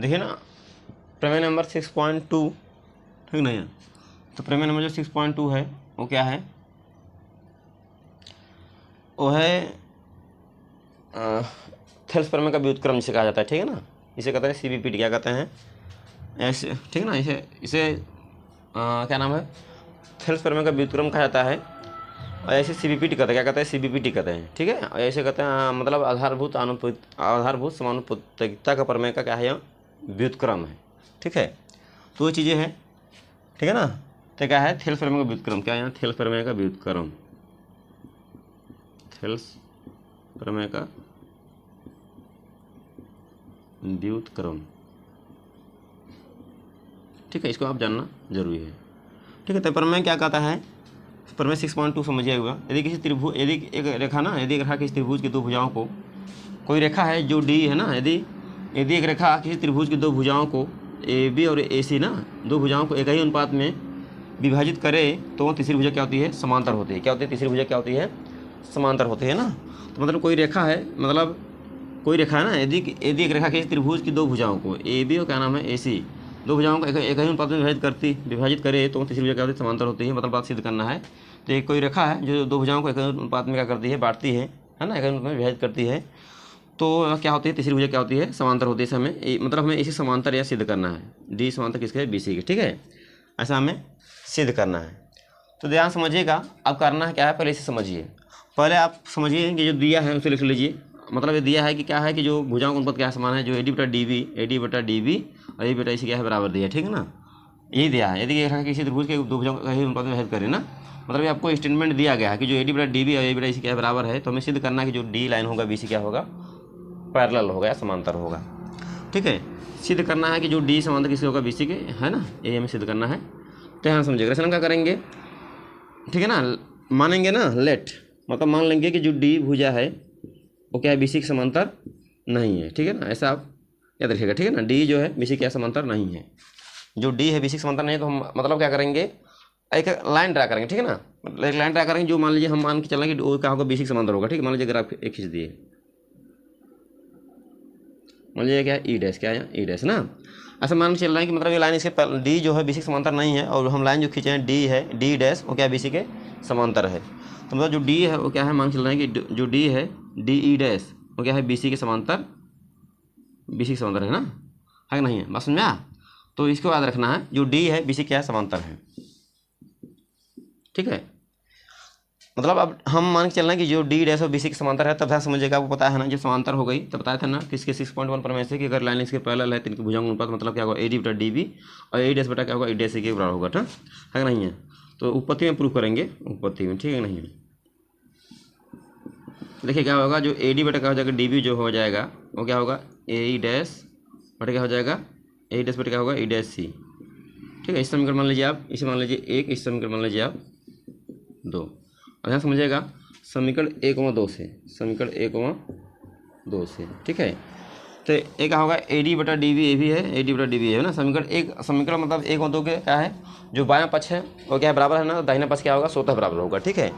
देखिए ना, प्रमेय नंबर 6.2, ठीक नहीं है। तो प्रमेय नंबर जो 6.2 है वो क्या है, वो है थेल्स प्रमेय का व्युत्क्रम जिसे कहा जाता है, ठीक है ना। इसे कहते हैं CVPT, क्या कहते हैं ऐसे, ठीक है ना। इसे इसे क्या नाम है, थेल्स प्रमेय का व्युत्क्रम कहा जाता है। और ऐसे CVPT कहते हैं, क्या कहते हैं CVPT कहते हैं, ठीक है। और ऐसे कहते हैं मतलब आधारभूत समानुपातिकता का प्रमेय का क्या है, यह व्युत्क्रम है, ठीक है। तो ये चीज़ें हैं, ठीक है ना। तो क्या है, थेल्स प्रमेय का व्युत्क्रम, क्या है, थेल्स प्रमेय का व्युत्क्रम, थेल्स प्रमेय का व्युत्क्रम, ठीक है। इसको आप जानना जरूरी है, ठीक है। तो प्रमेय क्या कहता है, प्रमेय 6.2 समझिए होगा। यदि किसी त्रिभुज, यदि एक रेखा ना, यदि एक रेखा किसी त्रिभुज की दो भुजाओं को, कोई रेखा है जो D है ना, यदि एक रेखा किसी त्रिभुज की दो भुजाओं को AB और AC ना, दो भुजाओं को एक ही अनुपात में विभाजित करे तो तीसरी भुजा क्या होती है, समांतर होती है। क्या होती है, तीसरी भुजा क्या होती है, समांतर होती है ना। तो मतलब कोई रेखा है, मतलब कोई रेखा है ना, यदि एक रेखा किसी त्रिभुज की दो भुजाओं को AB और क्या नाम है AC, दो भुजाओं को एक ही अनुपात में विभाजित करे तो तीसरी भुजा क्या होती है, समांतर होती है। मतलब बात सिद्ध करना है। तो एक कोई रेखा है जो दो भुजाओं को एक ही अनुपात में क्या करती है, बांटती है ना, एक ही अनुपात में विभाजित करती है, तो क्या होती है, तीसरी भुजा क्या होती है, समांतर होती है। इसे हमें मतलब हमें इसी समांतर या सिद्ध करना है, D समांतर किसके है, BC के, ठीक है। ऐसा हमें सिद्ध करना है। तो ध्यान समझिएगा, अब करना है क्या है, पहले इसे समझिए। पहले आप समझिए कि जो दिया है उसे लिख लीजिए। मतलब ये दिया है कि क्या है कि जो भुजाओं का अनुपात क्या समान है, जो AD/DB और AB/AC क्या है, बराबर दिया है, ठीक है ना। यही दिया है। यदि किसी त्रिभुज के दो भुजाओं का ही अनुपात में विभाजित करें ना, मतलब ये आपको स्टेटमेंट दिया गया है कि जो AD/DB और AB/AC क्या है, बराबर है। तो हमें सिद्ध करना है कि जो D लाइन होगा BC क्या होगा, पैरेलल होगा या समांतर होगा, ठीक है। सिद्ध करना है कि जो D समांतर किसी होगा BC के, है ना, ये हमें सिद्ध करना है। तो यहाँ समझिएगा, रचना क्या करेंगे, ठीक है ना। मानेंगे ना, लेट मतलब मान लेंगे कि जो D भुजा है वो क्या है, BC के समांतर नहीं है, ठीक है ना। ऐसा आप याद रखिएगा, ठीक है ना। D जो है BC के समांतर नहीं है, जो D है BC के समांतर नहीं है। तो हम मतलब क्या करेंगे, एक लाइन ड्रा करेंगे, ठीक है ना। एक लाइन ड्रा करेंगे जो मान लीजिए हम मान के चलेंगे कि वो क्या होगा, BC के समांतर होगा, ठीक है। मान लीजिए ग्राफ एक खींच दिए, मान लीजिए क्या है, E डैश, क्या है E डैश ना। ऐसा मान के चल रहा है कि मतलब ये लाइन इसके D जो है BC के समांतर नहीं है, और हम लाइन जो खींचे हैं D है, D डैश, वो क्या है, BC के समांतर है। तो मतलब जो D है वो क्या है, मान के चल रहे हैं कि जो D है DE डैश वो क्या है, BC के समांतर है ना, है कि नहीं है, बात समझ में आया। तो इसको याद रखना है, जो D है BC क्या है, समांतर है, ठीक है। मतलब अब हम मान के चलना है कि जो D डैश और BC के समांतर है, तब ध्यान समझिएगा, आपको पता है ना, जो समांतर हो गई तब बताया था ना किसके 6.1 प्रमेय से कि अगर लाइन इसके पैरेलल है तो इनकी भुजाओं का अनुपात मतलब क्या होगा, AD/DB और A डैश बटा क्या होगा, E डैश के बराबर होगा, ठीक है कि नहीं है। तो उत्पत्ति में प्रूफ करेंगे, उत्पत्ति में, ठीक है नहीं है। देखिए क्या होगा, जो AD बटा क्या हो जाएगा, DB जो हो जाएगा वो क्या होगा, AE डैश बटा क्या हो जाएगा, AE डैश बटा क्या होगा, E डैश C, ठीक है। इस समीकरण मान लीजिए आप, इसे मान लीजिए 1, इस समीकरण मान लीजिए आप 2। अब यहाँ समझिएगा समीकरण 1,2 से, समीकरण 1,2 से, ठीक है। तो एक क्या होगा, AD/DB ये भी है, AD/DB है ना। समीकरण मतलब 1,2 के क्या है, जो बायां पक्ष है वो क्या है, बराबर है ना, तो दाहिना पक्ष क्या होगा, स्वतः बराबर होगा, ठीक है।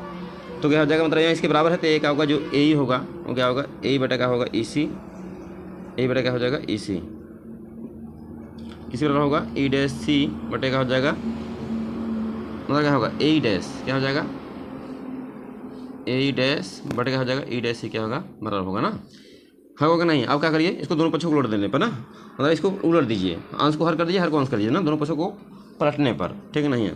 तो क्या हो जाएगा, मतलब यहाँ इसके बराबर है, तो ये क्या होगा, जो AE होगा वो क्या होगा, AE बटा क्या होगा, EC, AE बटा क्या हो जाएगा, EC, किसी बराबर होगा E डैश C बटे क्या हो जाएगा, मतलब क्या होगा, AE डैश क्या हो जाएगा, AE डैश बटे क्या हो जाएगा, E डैश C क्या होगा, बराबर होगा ना, होगा नहीं। अब क्या करिए, इसको दोनों पक्षों को उलट देने पर ना, मतलब इसको उलट दीजिए, अंश को हर कर दीजिए, हर को अंश कर दीजिए ना, दोनों पक्षों को पलटने पर, ठीक है नहीं है।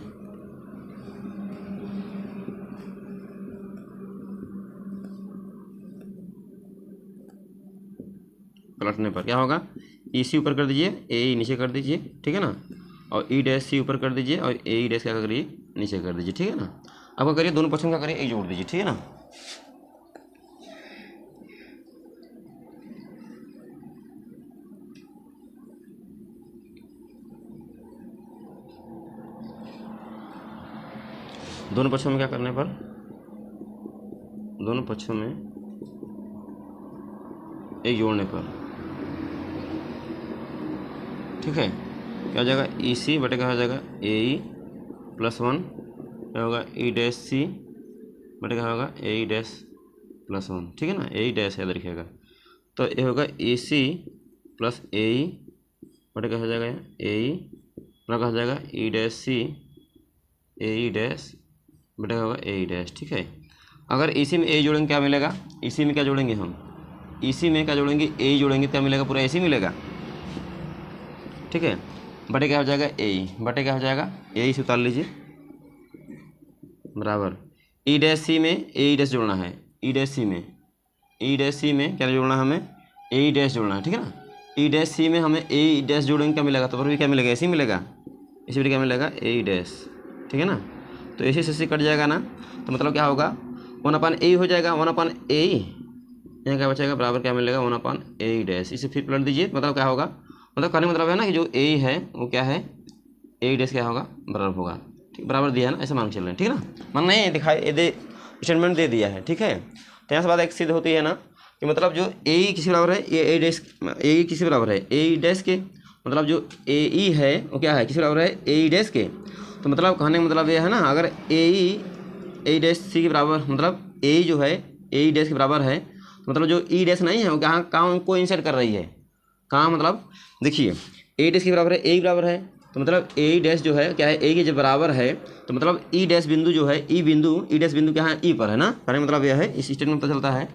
पलटने पर क्या होगा, EC ऊपर कर दीजिए, AE नीचे कर दीजिए, ठीक है ना, और E डैश C ऊपर कर दीजिए और AE डैश क्या करिए, नीचे कर दीजिए, ठीक है ना। अब क्या करिए, दोनों पक्षों में क्या करिए, एक जोड़ दीजिए, ठीक है ना। दोनों पक्षों में क्या करने पर, दोनों पक्षों में एक जोड़ने पर, ठीक है। क्या हो जाएगा, EC बटे क्या हो जाएगा, AE +1 क्या होगा, E डैश C बटे क्या होगा, AE डैश +1, ठीक है ना, AE डैश याद रखिएगा। तो ये होगा EC + AE बटे क्या हो जाएगा ए ई क्या हो जाएगा ई डैश सी ए ई डैश बटे होगा ए ई डैश। ठीक है, अगर इसी में ए जोड़ेंगे क्या मिलेगा, इसी में क्या जोड़ेंगे हम, इसी में क्या जोड़ेंगे ए जोड़ेंगे, क्या मिलेगा पूरा ऐसे मिलेगा। ठीक है, बटे क्या हो जाएगा ए ई बटे क्या हो जाएगा ए ई से उतार लीजिए बराबर ई डैश सी में ए ई डैश जोड़ना है, ई डैश सी में क्या जोड़ना है हमें ए ई डैश जोड़ना है। ठीक है ना, ई डैश सी में हमें ए ई डैश जोड़ेंगे क्या मिलेगा, तो पर भी क्या मिलेगा ऐसे ही मिलेगा, इसी पर क्या मिलेगा ए ई डैश। ठीक है ना, तो ऐसे से कट जाएगा ना, तो मतलब क्या होगा 1/a ही हो जाएगा, 1/a यहाँ क्या बचेगा बराबर क्या मिलेगा 1/a डैश। इसे फिर पलट दीजिए, मतलब क्या होगा, मतलब कहने मतलब है ना कि जो a है वो क्या है a डैश क्या होगा बराबर होगा। ठीक, बराबर दिया है ना, ऐसे मान के चल रहे हैं। ठीक है ना, मान नहीं दिखाई दे स्टेटमेंट दे दिया है। ठीक है, तो यहाँ से बात एक सिद्ध होती है ना कि मतलब जो a किसी बराबर है ये a डैश a किसी बराबर है a डैश के, मतलब जो a e है वो क्या है किसी बराबर है a डैश के। तो मतलब कहने का मतलब ये है ना, अगर a डैश सी के बराबर मतलब a जो है a डैश के बराबर है, तो मतलब जो ई डैश नहीं है वो कहाँ को इंसर्ट कर रही है, कहाँ मतलब देखिए ए डैश के बराबर है ए बराबर है, तो मतलब ए डैश जो है क्या है ए के जब बराबर है, तो मतलब ई डैश बिंदु जो है ई डैश बिंदु क्या है ई पर है ना, कहने का मतलब यह है इस स्टेटमेंट में पता चलता है।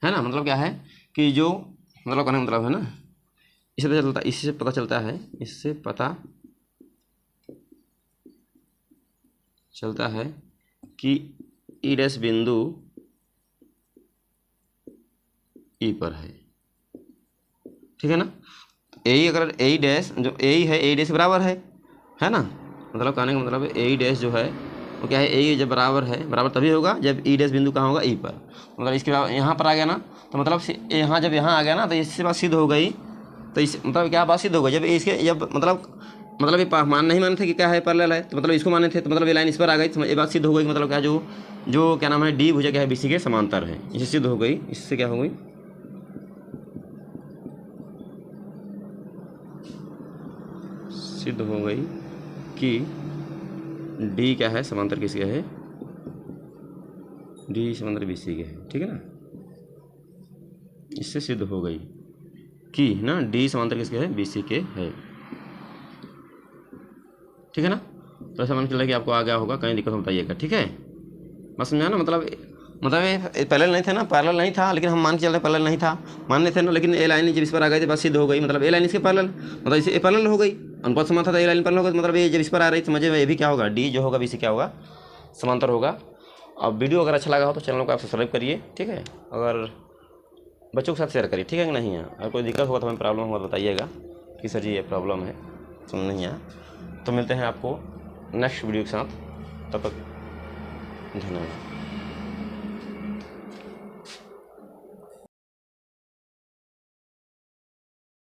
है ना, मतलब क्या है कि जो मतलब कहने का मतलब है ना, इससे पता चलता है कि ई डैश बिंदु ई पर है। ठीक है ना, ए अगर ए डैश जो ए है ए डैश के बराबर है ना, मतलब कहने का मतलब ए डैश जो है वो क्या है ए जब बराबर है, बराबर तभी होगा जब ई डैश बिंदु कहाँ होगा ई पर, मतलब इसके यहाँ पर आ गया ना, तो मतलब यहाँ जब यहाँ आ गया ना तो इससे बात सिद्ध हो गई, तो इस मतलब क्या बात सिद्ध हो गई जब इसके जब मतलब ये मान नहीं माने थे कि क्या है पैरेलल है, तो मतलब इसको माने थे, तो मतलब ये लाइन इस पर आ गई, तो ये बात सिद्ध हो गई कि मतलब क्या जो क्या नाम है डी भुजा क्या है बीसी के समांतर है, इसे सिद्ध हो गई। इससे क्या हो गई सिद्ध हो गई कि डी क्या है समांतर किसके है, डी समांतर बीसी के है। ठीक है ना, इससे सिद्ध हो गई कि ना डी समांतर किसके है बीसी के है। ठीक है ना, तो ऐसा मान के चला कि आपको आ गया होगा, कहीं दिक्कत बताइएगा। ठीक है, बस समझा ना, मतलब ये पैरेलल नहीं था ना, पैरेलल नहीं था, लेकिन हम मान के चल रहे पैरेलल नहीं था, मानने थे ना, लेकिन ए लाइन जब इस पर आ गई तो बस सिद्ध हो गई, मतलब ए लाइन इसके पैरेलल मतलब इसे पैरेलल हो गई, अनुपात समान था तो ए लाइन पैरेलल हो गई, मतलब ये जब इस पर आ रही समझे ये भी क्या होगा डी जो होगा बीसी क्या होगा समांतर होगा। अब वीडियो अगर अच्छा लगा हो तो चैनल को आप सब्सक्राइब करिए। ठीक है, अगर बच्चों के साथ शेयर करिए। ठीक है कि नहीं है, अगर कोई दिक्कत होगा तो हमें प्रॉब्लम होगा बताइएगा कि सर जी ये प्रॉब्लम है समझ नहीं आया। तो मिलते हैं आपको नेक्स्ट वीडियो के साथ, तब तक धन्यवाद।